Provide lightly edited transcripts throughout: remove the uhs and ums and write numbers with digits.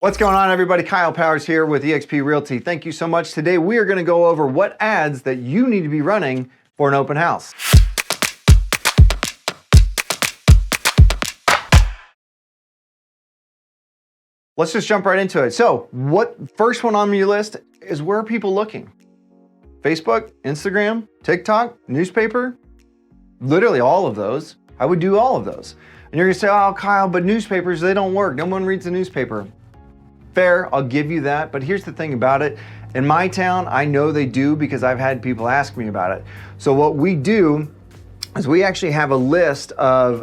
What's going on, everybody? Kyle Powers here with eXp Realty. Thank you so much. Today we are going to go over what ads that you need to be running for an open house. Let's just jump right into it. So, first one on your list is, where are people looking? Facebook, Instagram, TikTok, newspaper, literally all of those. I would do all of those. And you're gonna say, oh, Kyle, but newspapers, they don't work. No one reads the newspaper. Fair, I'll give you that, but here's the thing about it. In my town, I know they do because I've had people ask me about it. So what we do is we actually have a list of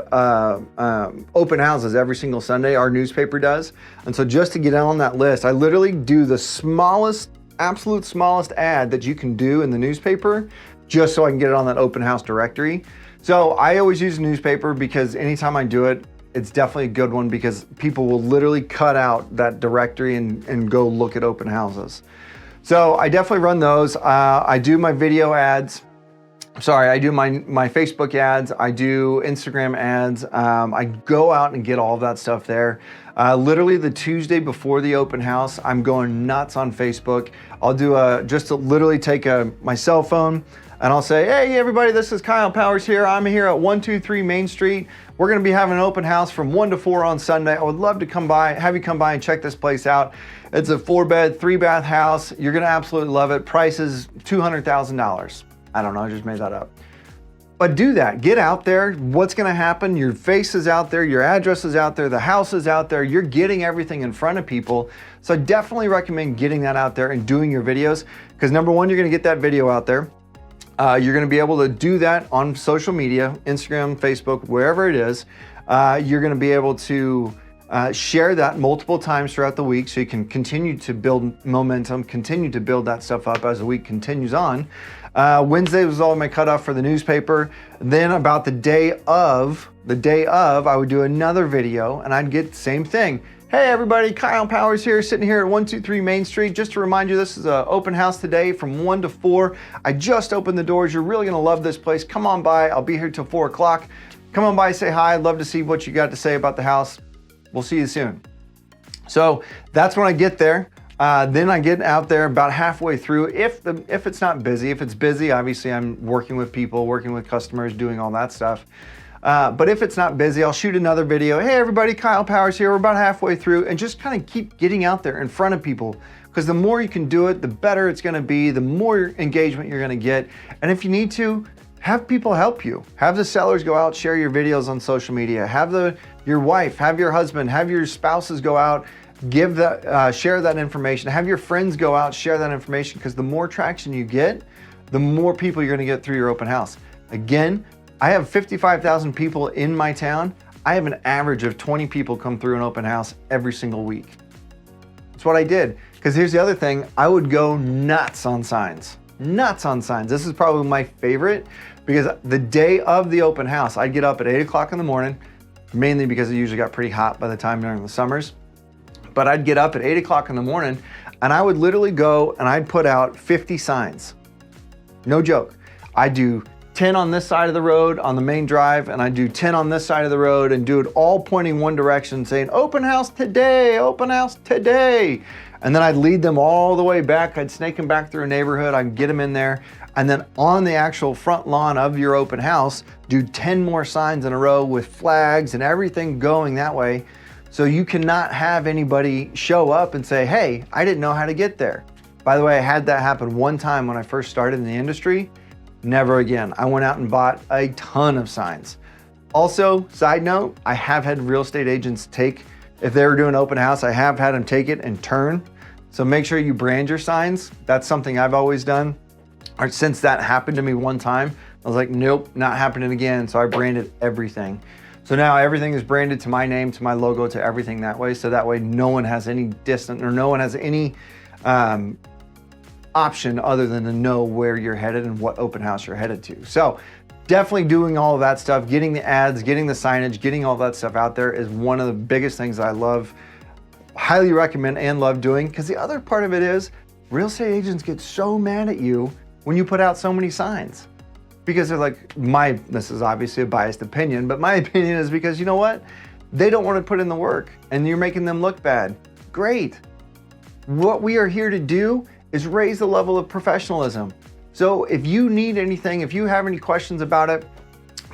open houses every single Sunday, our newspaper does. And so just to get on that list, I literally do the smallest, absolute smallest ad that you can do in the newspaper, just so I can get it on that open house directory. So I always use a newspaper because anytime I do it, it's definitely a good one because people will literally cut out that directory and go look at open houses. So I definitely run those. I do my video ads. Sorry, I do my Facebook ads. I do Instagram ads. I go out and get all of that stuff there. Literally the Tuesday before the open house, I'm going nuts on Facebook. I'll do literally take my cell phone and I'll say, hey everybody, this is Kyle Powers here. I'm here at 123 Main Street. We're gonna be having an open house from 1 to 4 on Sunday. I would love to have you come by and check this place out. It's a 4-bed, 3-bath house. You're gonna absolutely love it. Price is $200,000. I don't know, I just made that up. But do that, get out there. What's gonna happen? Your face is out there, your address is out there, the house is out there. You're getting everything in front of people. So I definitely recommend getting that out there and doing your videos, because number one, you're gonna get that video out there. You're gonna be able to do that on social media, Instagram, Facebook, wherever it is. You're gonna be able to share that multiple times throughout the week so you can continue to build momentum, continue to build that stuff up as the week continues on. Wednesday was all my cutoff for the newspaper. Then about the day of, I would do another video and I'd get the same thing. Hey everybody, Kyle Powers here, sitting here at 123 Main Street. Just to remind you, this is an open house today from 1 to 4. I just opened the doors. You're really gonna love this place. Come on by, I'll be here till 4 o'clock. Come on by, say hi. I'd love to see what you got to say about the house. We'll see you soon. So that's when I get there. Then I get out there about halfway through. If it's not busy, if it's busy, obviously I'm working with people, working with customers, doing all that stuff. But if it's not busy, I'll shoot another video. Hey everybody, Kyle Powers here. We're about halfway through, and just kind of keep getting out there in front of people, because the more you can do it, the better it's gonna be, the more engagement you're gonna get. And if you need to, have people help you. Have the sellers go out, share your videos on social media. Have your wife, have your husband, have your spouses go out, share that information. Have your friends go out, share that information, because the more traction you get, the more people you're gonna get through your open house. Again, I have 55,000 people in my town. I have an average of 20 people come through an open house every single week. That's what I did. Because here's the other thing, I would go nuts on signs. Nuts on signs. This is probably my favorite, because the day of the open house, I'd get up at 8 o'clock in the morning, mainly because it usually got pretty hot by the time during the summers. But I'd get up at 8 o'clock in the morning and I would literally go and I'd put out 50 signs. No joke. I do 10 on this side of the road on the main drive, and I do 10 on this side of the road, and do it all pointing one direction saying, open house today, open house today. And then I'd lead them all the way back. I'd snake them back through a neighborhood. I'd get them in there. And then on the actual front lawn of your open house, do 10 more signs in a row with flags and everything going that way. So you cannot have anybody show up and say, hey, I didn't know how to get there. By the way, I had that happen one time when I first started in the industry. Never again. I went out and bought a ton of signs. Also, side note, I have had real estate agents if they were doing open house, I have had them take it and turn. So make sure you brand your signs. That's something I've always done. Or since that happened to me one time, I was like, nope, not happening again. So I branded everything. So now everything is branded to my name, to my logo, to everything that way. So that way no one has any distance, or no one has any option other than to know where you're headed and what open house you're headed to. So definitely doing all of that stuff, getting the ads, getting the signage, getting all that stuff out there is one of the biggest things that I love, highly recommend and love doing. Because the other part of it is, real estate agents get so mad at you when you put out so many signs. Because they're like, this is obviously a biased opinion, but my opinion is because, you know what? They don't want to put in the work and you're making them look bad. great. What we are here to do is raise the level of professionalism. So if you need anything, if you have any questions about it,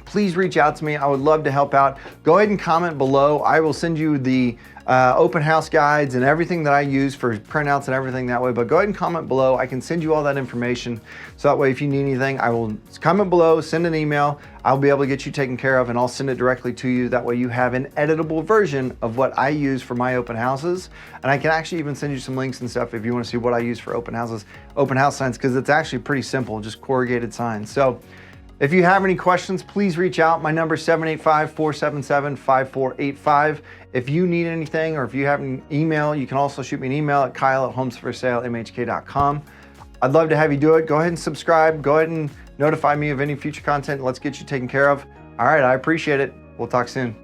please reach out to me. I would love to help out. Go ahead and comment below. I will send you the open house guides and everything that I use for printouts and everything that way, but go ahead and comment below. I can send you all that information. So that way, if you need anything, I will comment below, send an email. I'll be able to get you taken care of and I'll send it directly to you. That way you have an editable version of what I use for my open houses. And I can actually even send you some links and stuff if you want to see what I use for open houses, open house signs, because it's actually pretty simple, just corrugated signs. So if you have any questions, please reach out. My number is 785-477-5485. If you need anything or if you have an email, you can also shoot me an email at kyle@homesforsalemhk.com. I'd love to have you do it. Go ahead and subscribe. Go ahead and notify me of any future content. Let's get you taken care of. All right, I appreciate it. We'll talk soon.